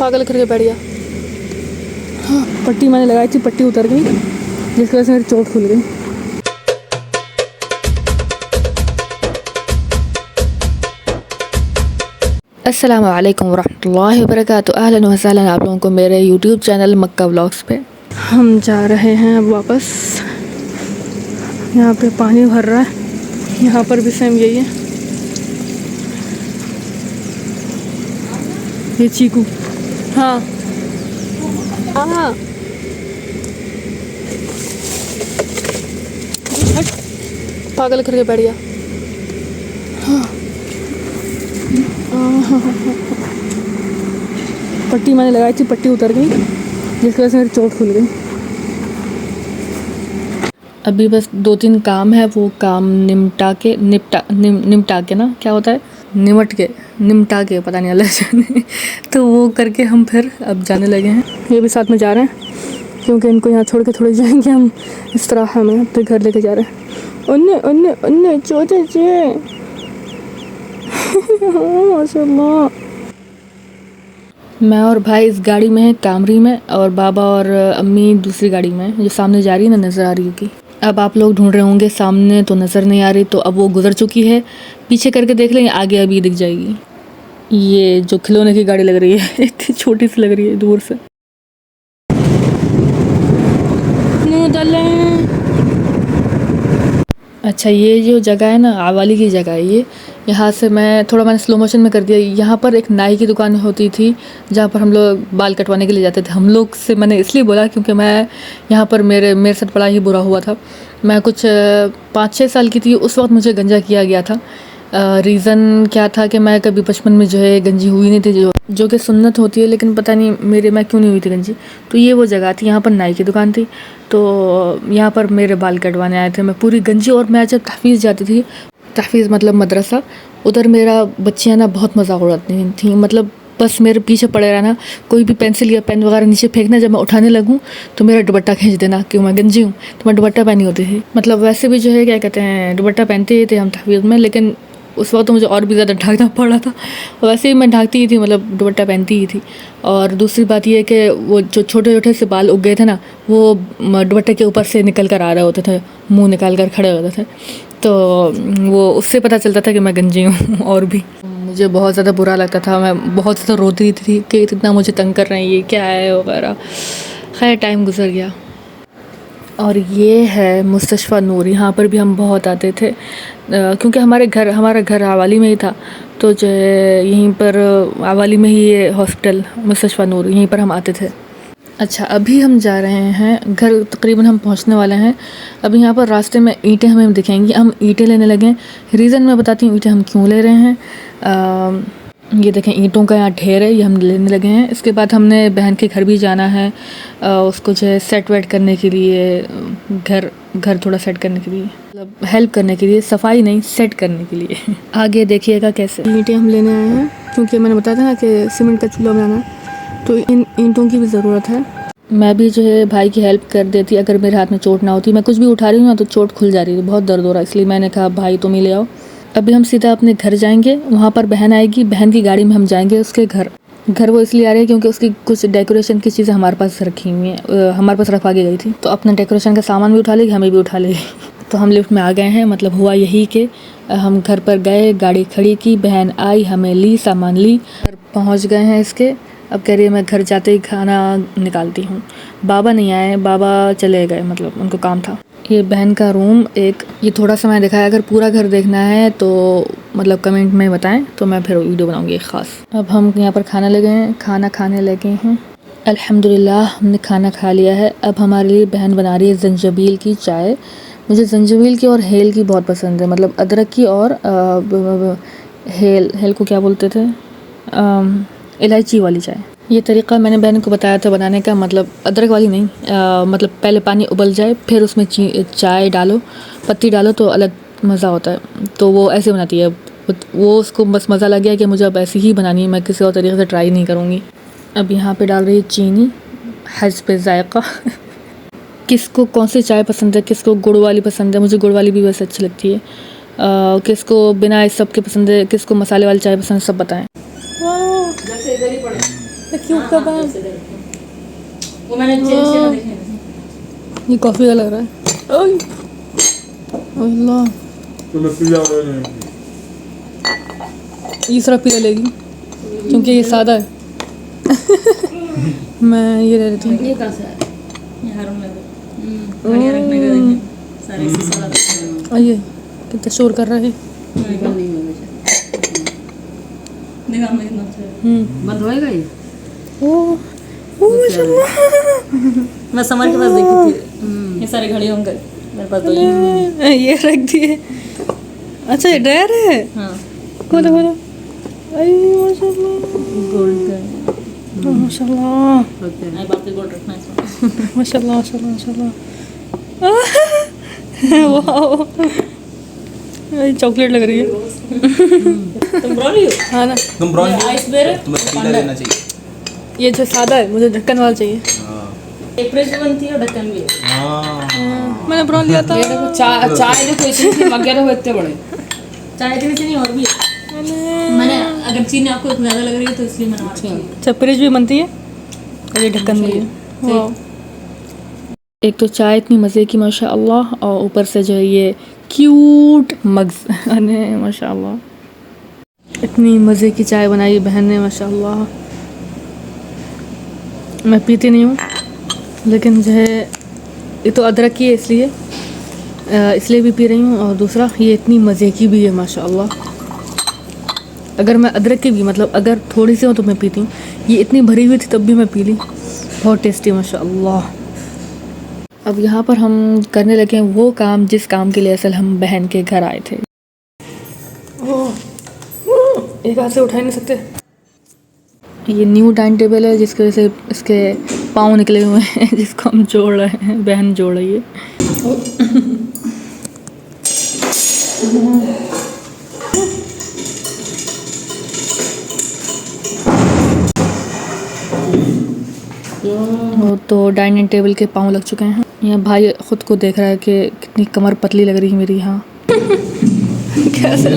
पागल करके बैठ गया। हाँ, पट्टी मैंने लगाई थी, पट्टी उतर गई जिसकी वजह से मेरी चोट खुल गई। अस्सलाम वालेकुम वरहमतुल्लाहि वबरकातुहू। अहलन व सहलन आप लोगों को मेरे यूट्यूब चैनल मक्का व्लॉग्स पे। हम जा रहे हैं अब वापस। यहाँ पे पानी भर रहा है, यहाँ पर भी सेम यही है। ये चीकू, हाँ हाँ, पागल करके बैठ गया। हाँ, पट्टी मैंने लगाई थी, पट्टी उतर गई जिसकी वजह से मेरी चोट खुल गई। अभी बस 2-3 काम है, वो काम निपटा के ना, क्या होता है, निमटा के पता नहीं अलग जाने तो वो करके हम फिर अब जाने लगे हैं। ये भी साथ में जा रहे हैं क्योंकि इनको यहाँ छोड़ के थोड़े जाएंगे हम। इस तरह हमें अपने घर लेके जा रहे हैं। उन्ने छोटे से माशाल्लाह। मैं और भाई इस गाड़ी में है, कामरी में, और बाबा और अम्मी दूसरी गाड़ी में है जो सामने जा रही है ना, नज़र आ रही होगी। अब आप लोग ढूंढ रहे होंगे सामने तो नज़र नहीं आ रही, तो अब वो गुजर चुकी है। पीछे करके देख लेंगे, आगे अभी दिख जाएगी। ये जो खिलौने की गाड़ी लग रही है इतनी छोटी सी लग रही है दूर से। अच्छा, ये जो जगह है ना, आवाली की जगह है ये। यहाँ से मैंने स्लो मोशन में कर दिया। यहाँ पर एक नाई की दुकान होती थी जहाँ पर हम लोग बाल कटवाने के लिए जाते थे। हम लोग से मैंने इसलिए बोला क्योंकि मैं यहाँ पर मेरे साथ बड़ा ही बुरा हुआ था। मैं कुछ 5-6 साल की थी, उस वक्त मुझे गंजा किया गया था। रीज़न क्या था कि मैं कभी बचपन में जो है गंजी हुई नहीं थी, जो कि सुन्नत होती है, लेकिन पता नहीं मैं क्यों नहीं हुई थी गंजी। तो ये वो जगह थी, यहाँ पर नाई की दुकान थी, तो यहाँ पर मेरे बाल कटवाने आए थे। मैं पूरी गंजी, और मैं जब तहफ़ीज़ जाती थी, तहफ़ीज़ मतलब मदरसा, उधर मेरा बच्चियाँ ना बहुत मजाक उड़ाती थी। मतलब बस मेरे पीछे पड़े रहना, कोई भी पेंसिल या पेन वगैरह नीचे फेंकना, जब मैं उठाने लगूँ तो मेरा दुपट्टा खींच देना, क्यों मैं गंजी हूँ तो मैं दुपट्टा पहनी होती थी। मतलब वैसे भी जो है क्या कहते हैं, दुपट्टा पहनते ही थे हम तहफ़ीज़ में, लेकिन उस वक्त तो मुझे और भी ज़्यादा ढाकना पड़ा था। वैसे ही मैं ढाकती ही थी, मतलब दुपट्टा पहनती ही थी। और दूसरी बात ये है कि वो जो छोटे छोटे से बाल उग गए थे ना, वो दुपट्टे के ऊपर से निकल कर आ रहे होते थे, मुंह निकाल कर खड़े होते थे, तो वो उससे पता चलता था कि मैं गंजी हूँ। और भी मुझे बहुत ज़्यादा बुरा लगता था, मैं बहुत ज़्यादा रोती थी कि इतना मुझे तंग कर रहे हैं, ये क्या है वगैरह। खैर टाइम गुजर गया। और ये है मुस्तशफ़ा नूर, यहाँ पर भी हम बहुत आते थे क्योंकि हमारा घर आवाली में ही था, तो जो है यहीं पर आवाली में ही ये हॉस्पिटल मुस्तशफ़ा नूर, यहीं पर हम आते थे। अच्छा, अभी हम जा रहे हैं घर, तकरीबन हम पहुँचने वाले हैं। अभी यहाँ पर रास्ते में ईंटें हमें दिखेंगी, हम ईंटें लेने लगे हैं। रीज़न मैं बताती हूँ ईंटें हम क्यों ले रहे हैं। ये देखें, ईंटों का यहाँ ढेर है, ये हम लेने लगे हैं। इसके बाद हमने बहन के घर भी जाना है, उसको जो है सेट वेट करने के लिए, घर थोड़ा सेट करने के लिए, मतलब हेल्प करने के लिए, सफाई नहीं सेट करने के लिए। आगे देखिएगा कैसे ईंटें हम लेने आए हैं, क्योंकि मैंने बताया था ना कि सीमेंट का चूल्हा बनाना है, तो इन ईंटों की भी ज़रूरत है। मैं भी जो है भाई की हेल्प कर देती अगर मेरे हाथ में चोट ना होती। मैं कुछ भी उठा रही हूँ ना तो चोट खुल जा रही है, बहुत दर्द हो रहा है, इसलिए मैंने कहा भाई तुम ही ले आओ। अभी हम सीधा अपने घर जाएंगे, वहाँ पर बहन आएगी, बहन की गाड़ी में हम जाएंगे उसके घर वो इसलिए आ रही है क्योंकि उसकी कुछ डेकोरेशन की चीज़ें हमारे पास रखी हुई हैं, हमारे पास रखवा के गई थी, तो अपना डेकोरेशन का सामान भी उठा लेगी, हमें भी उठा लेगी। तो हम लिफ्ट में आ गए हैं। मतलब हुआ यही कि हम घर पर गए, गाड़ी खड़ी की, बहन आई, हमें ली, सामान ली, घर पहुँच गए हैं इसके। अब कह रही है मैं घर जाते ही खाना निकालती हूँ। बाबा नहीं आए, बाबा चले गए, मतलब उनको काम था। ये बहन का रूम ये थोड़ा सा मैं दिखाया, अगर पूरा घर देखना है तो मतलब कमेंट में बताएं, तो मैं फिर वीडियो बनाऊंगी एक ख़ास। अब हम यहाँ पर खाना खाने लगे हैं। अल्हम्दुलिल्लाह हमने खाना खा लिया है। अब हमारे लिए बहन बना रही है ज़ंजबील की चाय। मुझे ज़ंजबील की और हेल की बहुत पसंद है, मतलब अदरक की और हेल को क्या बोलते थे, इलायची वाली चाय। ये तरीक़ा मैंने बहन को बताया था बनाने का, मतलब अदरक वाली नहीं, मतलब पहले पानी उबल जाए, फिर उसमें चाय डालो, पत्ती डालो, तो अलग मज़ा होता है। तो वो ऐसे बनाती है, वो उसको बस मज़ा लग गया कि मुझे अब ऐसी ही बनानी है, मैं किसी और तरीके से ट्राई नहीं करूँगी। अब यहाँ पे डाल रही है चीनी, हस्ब ज़ायक़ा। किसको कौन सी चाय पसंद है, किसको गुड़ वाली पसंद है, मुझे गुड़ वाली भी वैसे अच्छी लगती है। किसको बिना इस सब के पसंद है, किसको मसाले वाली चाय पसंद है, सब बताएं। क्यूट का पान। वो मैंने चेंज किया देखे। ये कॉफ़ी का लग रहा है। ओए अल्लाह, तो मैं पीला वाला नहीं। ये सिर्फ पी लेगी क्योंकि ये सादा है। मैं ये ले लेती हूँ। ये कहाँ से आया? ये हारून में बढ़िया रखने का देखें सारे शीशा वाला। आइए कितना शोर कर रहा है। देखा हमने कितना अच्छा है। बंद होएगा ये? ओह माशाल्लाह। मैं समर के पास देखी थी ये सारे घड़ी होंगे मेरे पास तो ये रख दिए। अच्छा ये ड्रायर है। हाँ खोलो खोलो। आई माशाल्लाह गोल्ड का माशाल्लाह ओके आई बात गोल्ड रखना है इसमें। माशाल्लाह माशाल्लाह माशाल्लाह। वाओ ये चॉकलेट लग रही है। तुम ब्राउनी हो? हाँ ना, तुम ब्राउन आइस बेर है? तुम्हें पीला लेना चाहिए। ये जो सादा है मुझे ढक्कन वाला चाहिए। एक प्रेस भी बनती है और ढक्कन भी है। हाँ मैंने ब्राउन लिया था। ये देखो चाय देखो इतनी सी मग गया तो इतने बड़े। चाय की चीनी और भी है। मैंने अगर चीनी आपको ज़्यादा लग रही है तो इसलिए मैंने और की है। अच्छा फ्रिज भी बनती है और ये ढक्कन भी है। वाओ। एक तो चाय इतनी मज़े की माशाअल्लाह और ऊपर से जो है ये क्यूट मग्स अने माशाअल्लाह इतनी मज़े की चाय बनाई बहन ने माशाअल्लाह। मैं पीती नहीं हूँ लेकिन जो है ये तो अदरक की है इसलिए भी पी रही हूँ और दूसरा ये इतनी मज़े की भी है माशाअल्लाह। अगर मैं अदरक की भी मतलब अगर थोड़ी सी हो तो मैं पीती हूँ। ये इतनी भरी हुई थी तब भी मैं पी ली। बहुत टेस्टी माशाअल्लाह। अब यहाँ पर हम करने लगे हैं वो काम जिस काम के लिए असल हम बहन के घर आए थे। एक हाथ से उठा ही नहीं सकते। ये न्यू डाइनिंग टेबल है जिसकी वजह से इसके पाँव निकले हुए हैं जिसको हम जोड़ रहे हैं, बहन जोड़ रही है। तो डाइनिंग टेबल के पाँव लग चुके हैं। यहाँ भाई खुद को देख रहा है कि कितनी कमर पतली लग रही है मेरी यहाँ। कैसे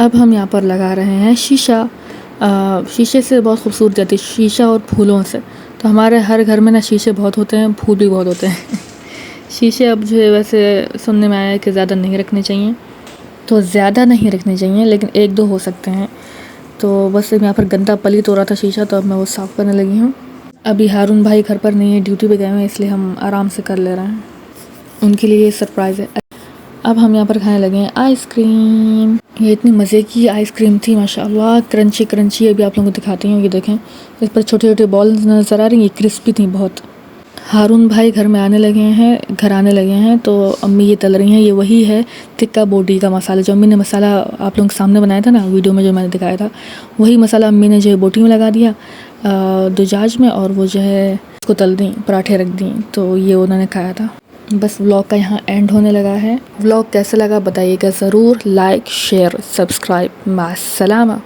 अब हम यहाँ पर लगा रहे हैं शीशा। शीशे से बहुत खूबसूरत जाती है, शीशा और फूलों से। तो हमारे हर घर में ना शीशे बहुत होते हैं, फूल भी बहुत होते हैं। शीशे अब जो है वैसे सुनने में आया है कि ज़्यादा नहीं रखने चाहिए, तो ज़्यादा नहीं रखने चाहिए लेकिन एक दो हो सकते हैं। तो बस यहाँ पर गंदा पलित हो रहा था शीशा, तो अब मैं वो साफ़ करने लगी हूँ। अभी हारून भाई घर पर नहीं है, ड्यूटी पे गए हुए हैं, इसलिए हम आराम से कर ले रहे हैं। उनके लिए ये सरप्राइज़ है। अब हम यहाँ पर खाने लगे हैं आइसक्रीम। ये इतनी मज़े की आइसक्रीम थी माशाल्लाह, क्रंची क्रंची। अभी आप लोगों को दिखाती हूँ, ये देखें इस पर छोटे छोटे बॉल्स नज़र आ रही हैं, क्रिस्पी थी बहुत। हारून भाई घर में आने लगे हैं, तो अम्मी ये तल रही हैं। ये वही है टिक्का बोटी का मसाला, जो अम्मी ने मसाला आप लोगों के सामने बनाया था ना वीडियो में, जो मैंने दिखाया था, वही मसाला अम्मी ने जो है बोटी में लगा दिया दुजाज में, और वो जो है उसको तल दी, पराठे रख दी, तो ये उन्होंने खाया था। बस व्लॉग का यहाँ एंड होने लगा है। व्लॉग कैसा लगा बताइएगा ज़रूर। Like share subscribe, मास्सलामा।